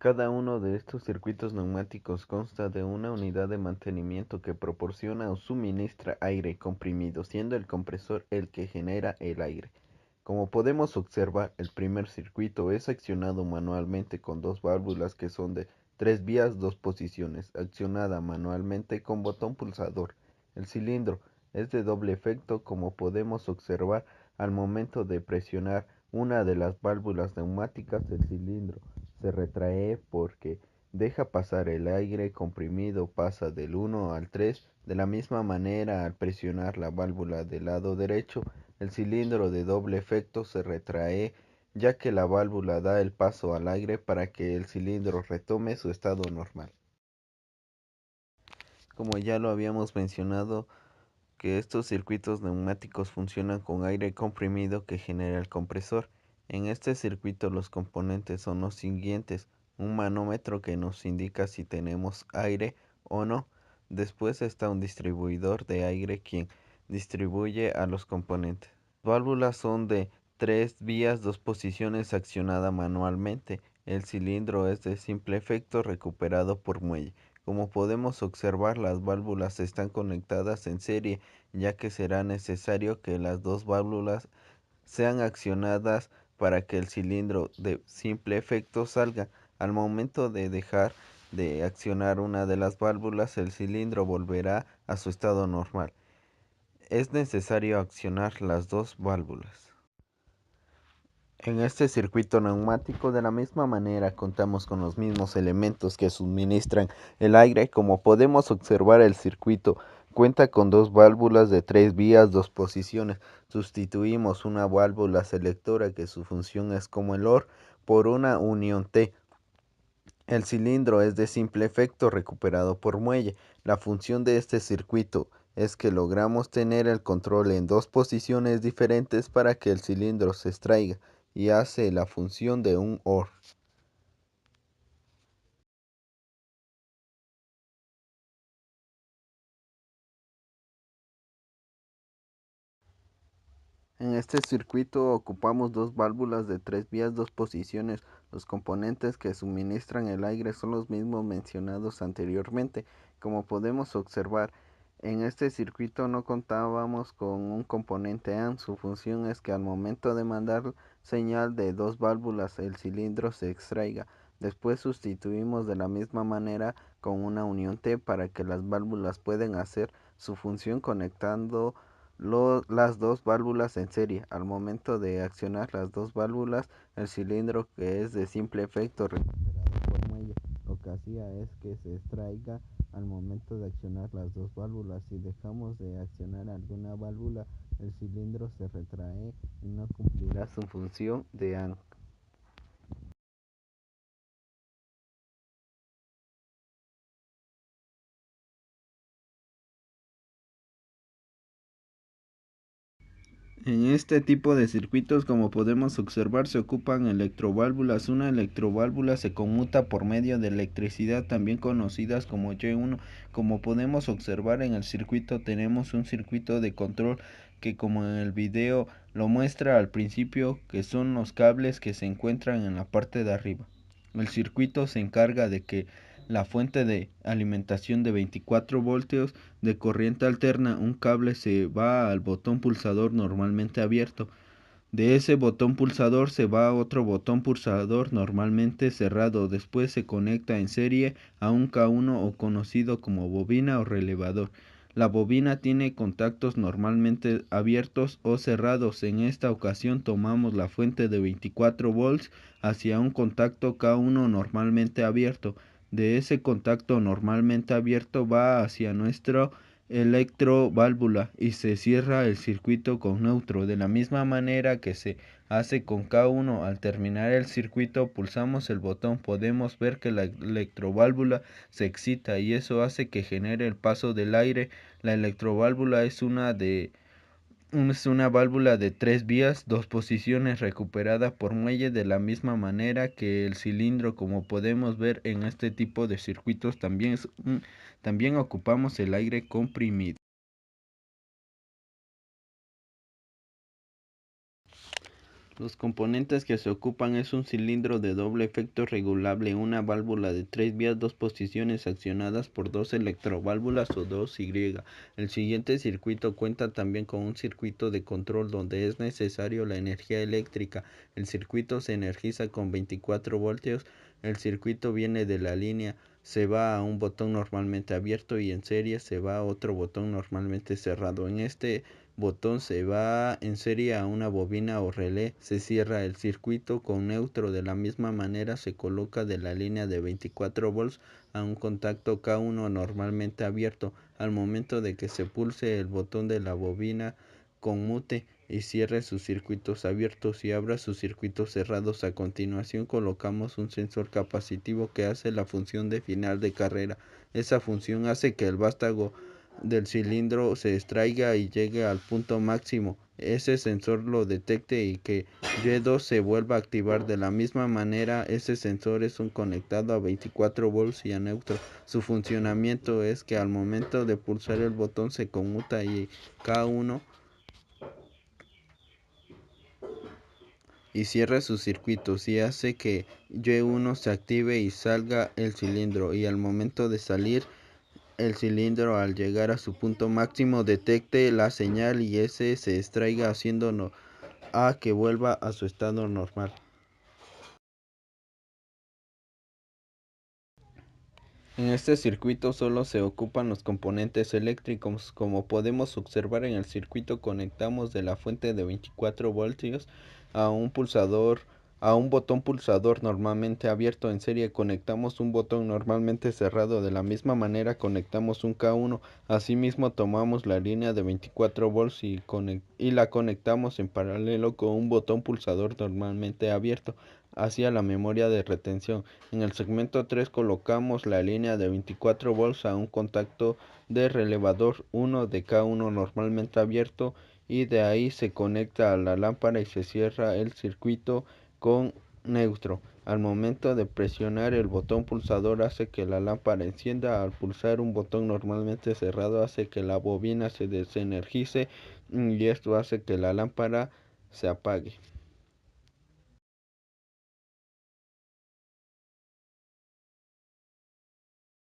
Cada uno de estos circuitos neumáticos consta de una unidad de mantenimiento que proporciona o suministra aire comprimido, siendo el compresor el que genera el aire. Como podemos observar, el primer circuito es accionado manualmente con dos válvulas que son de 3 vías, 2 posiciones, accionada manualmente con botón pulsador. El cilindro es de doble efecto, como podemos observar al momento de presionar una de las válvulas neumáticas. El cilindro se retrae porque deja pasar el aire comprimido, pasa del 1 al 3. De la misma manera, al presionar la válvula del lado derecho, el cilindro de doble efecto se retrae, ya que la válvula da el paso al aire para que el cilindro retome su estado normal. Como ya lo habíamos mencionado, que estos circuitos neumáticos funcionan con aire comprimido que genera el compresor. En este circuito los componentes son los siguientes: un manómetro que nos indica si tenemos aire o no. Después está un distribuidor de aire quien distribuye a los componentes. Las válvulas son de 3 vías, 2 posiciones, accionada manualmente. El cilindro es de simple efecto recuperado por muelle. Como podemos observar, las válvulas están conectadas en serie, ya que será necesario que las dos válvulas sean accionadas para que el cilindro de simple efecto salga. Al momento de dejar de accionar una de las válvulas, el cilindro volverá a su estado normal. Es necesario accionar las dos válvulas. En este circuito neumático, de la misma manera, contamos con los mismos elementos que suministran el aire. Como podemos observar, el circuito cuenta con dos válvulas de 3 vías, 2 posiciones. Sustituimos una válvula selectora, que su función es como el OR, por una unión T. El cilindro es de simple efecto recuperado por muelle. La función de este circuito es que logramos tener el control en dos posiciones diferentes para que el cilindro se extraiga, y hace la función de un OR. En este circuito ocupamos dos válvulas de 3 vías, 2 posiciones. Los componentes que suministran el aire son los mismos mencionados anteriormente. Como podemos observar, en este circuito no contábamos con un componente AND. Su función es que al momento de mandar señal de dos válvulas, el cilindro se extraiga. Después sustituimos de la misma manera con una unión T para que las válvulas puedan hacer su función conectando las dos válvulas en serie. Al momento de accionar las dos válvulas, el cilindro, que es de simple efecto recuperado por muelle, lo que hacía es que se extraiga al momento de accionar las dos válvulas. Si dejamos de accionar alguna válvula, el cilindro se retrae y no cumplirá su función de AND. En este tipo de circuitos, como podemos observar, se ocupan electroválvulas. Una electroválvula se conmuta por medio de electricidad, también conocidas como Y1. Como podemos observar en el circuito, tenemos un circuito de control que, como en el video lo muestra al principio, que son los cables que se encuentran en la parte de arriba. El circuito se encarga de que la fuente de alimentación de 24 voltios de corriente alterna, un cable se va al botón pulsador normalmente abierto. De ese botón pulsador se va a otro botón pulsador normalmente cerrado. Después se conecta en serie a un K1, o conocido como bobina o relevador. La bobina tiene contactos normalmente abiertos o cerrados. En esta ocasión tomamos la fuente de 24 volts hacia un contacto K1 normalmente abierto. De ese contacto normalmente abierto va hacia nuestro electroválvula y se cierra el circuito con neutro. De la misma manera que se hace con K1, al terminar el circuito pulsamos el botón. Podemos ver que la electroválvula se excita y eso hace que genere el paso del aire. La electroválvula es una válvula de 3 vías, 2 posiciones, recuperada por muelle, de la misma manera que el cilindro. Como podemos ver en este tipo de circuitos, también ocupamos el aire comprimido. Los componentes que se ocupan es un cilindro de doble efecto regulable, una válvula de 3 vías, 2 posiciones accionadas por 2 electroválvulas o 2Y. El siguiente circuito cuenta también con un circuito de control donde es necesario la energía eléctrica. El circuito se energiza con 24 voltios. El circuito viene de la línea, se va a un botón normalmente abierto y en serie se va a otro botón normalmente cerrado. En este botón se va en serie a una bobina o relé, se cierra el circuito con neutro. De la misma manera se coloca de la línea de 24 volts a un contacto K1 normalmente abierto. Al momento de que se pulse el botón de la bobina conmute y cierre sus circuitos abiertos y abra sus circuitos cerrados. A continuación colocamos un sensor capacitivo que hace la función de final de carrera. Esa función hace que el vástago del cilindro se extraiga y llegue al punto máximo. Ese sensor lo detecte y que Y2 se vuelva a activar. De la misma manera, ese sensor es un conectado a 24 volts y a neutro. Su funcionamiento es que al momento de pulsar el botón se conmuta y K1 y cierra sus circuitos y hace que Y1 se active y salga el cilindro, y al momento de salir el cilindro, al llegar a su punto máximo, detecte la señal y ese se extraiga, haciendo a que vuelva a su estado normal. En este circuito solo se ocupan los componentes eléctricos. Como podemos observar en el circuito, conectamos de la fuente de 24 voltios a un botón pulsador normalmente abierto. En serie conectamos un botón normalmente cerrado. De la misma manera conectamos un K1. Asimismo tomamos la línea de 24 volts y la conectamos en paralelo con un botón pulsador normalmente abierto hacia la memoria de retención. En el segmento 3 colocamos la línea de 24 volts a un contacto de relevador 1 de K1 normalmente abierto, y de ahí se conecta a la lámpara y se cierra el circuito con neutro. Al momento de presionar el botón pulsador hace que la lámpara encienda. Al pulsar un botón normalmente cerrado hace que la bobina se desenergice y esto hace que la lámpara se apague.